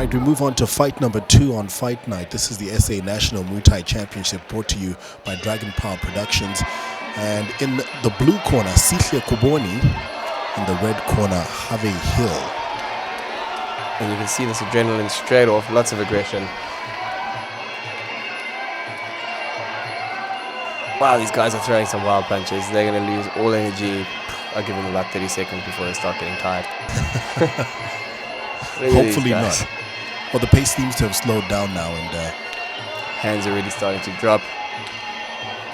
Right, we move on to fight number 2 on Fight Night. This is the SA National Muay Thai Championship brought to you by Dragon Power Productions. And in the blue corner, Sihle Khuboni. In the red corner, Jave Hill. And you can see this adrenaline straight off, lots of aggression. Wow, these guys are throwing some wild punches. They're going to lose all energy. I'll give them about 30 seconds before they start getting tired. Hopefully not. Well, the pace seems to have slowed down now, and hands are really starting to drop.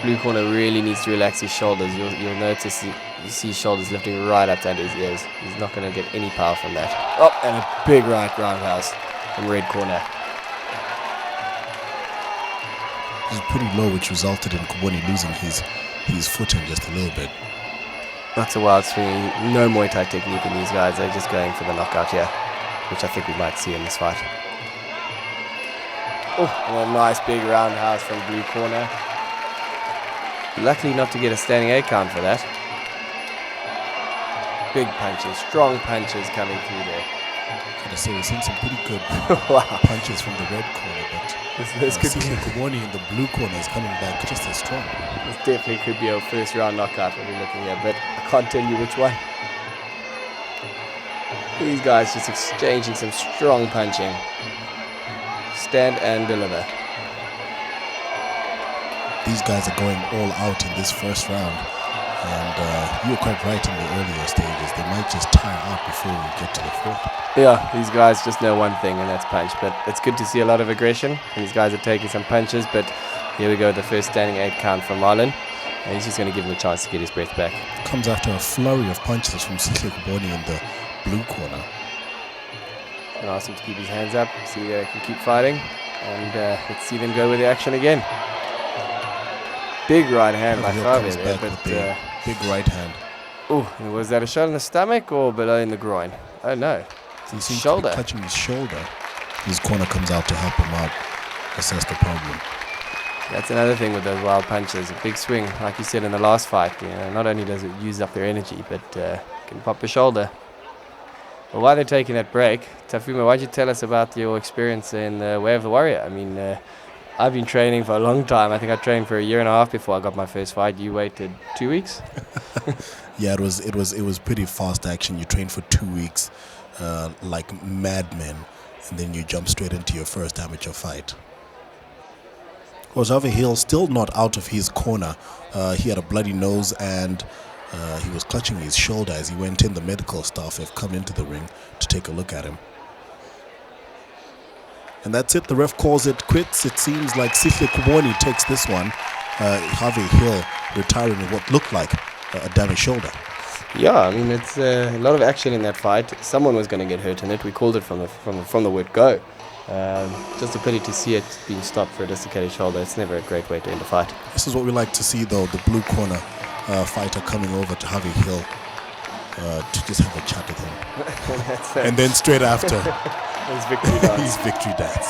Blue corner really needs to relax his shoulders. You'll notice you see his shoulders lifting right up to under his ears. He's not going to get any power from that. Oh, and a big right roundhouse from red corner. It was pretty low, which resulted in Khuboni losing his footing just a little bit. That's a wild swing. No Muay Thai technique in these guys. They're just going for the knockout here, which I think we might see in this fight. Oh, and a nice big roundhouse from blue corner. Luckily not to get a standing 8 count for that. Big punches, strong punches coming through there. Gotta say, we're seeing some pretty good wow. punches from the red corner, but this could be Khuboni in the blue corner is coming back just as strong. This definitely could be a first round knockout we'll be looking at, but I can't tell you which one. These guys just exchanging some strong punching. Stand and deliver. These guys are going all out in this first round, and you were quite right in the earlier stages. They might just tire out before we get to the fourth. Yeah, these guys just know one thing, and that's punch. But it's good to see a lot of aggression. And these guys are taking some punches, but here we go, the first standing 8 count from Marlon. And he's just going to give him a chance to get his breath back. Comes after a flurry of punches from Sihle Khuboni in the blue corner. And ask him to keep his hands up, see they can keep fighting, and let's see them go with the action again. Big right hand by Jave there, but big right hand. Oh, was that a shot in the stomach or below in the groin? Oh no, he's shoulder. Touching his shoulder. His corner comes out to help him out, assess the problem. That's another thing with those wild punches. A big swing, like you said in the last fight. You know, not only does it use up their energy, but can pop a shoulder. Well, while they're taking that break, Tafuma, why don't you tell us about your experience in Way of the Warrior? I mean, I've been training for a long time. I think I trained for a year and a half before I got my first fight. You waited 2 weeks? Yeah, it was pretty fast action. You trained for 2 weeks like madmen, and then you jump straight into your first amateur fight. Well, Jave Hill still not out of his corner. He had a bloody nose, and he was clutching his shoulder as he went in. The medical staff have come into the ring to take a look at him. And that's it. The ref calls it quits. It seems like Sihle Khuboni takes this one. Jave Hill retiring with what looked like a damaged shoulder. Yeah, I mean, it's a lot of action in that fight. Someone was going to get hurt in it. We called it from the word go. Just a pity to see it being stopped for a dislocated shoulder. It's never a great way to end a fight. This is what we like to see, though, the blue corner fighter coming over to Jave Hill to just have a chat with him. And then straight after, his victory dance. His victory dance.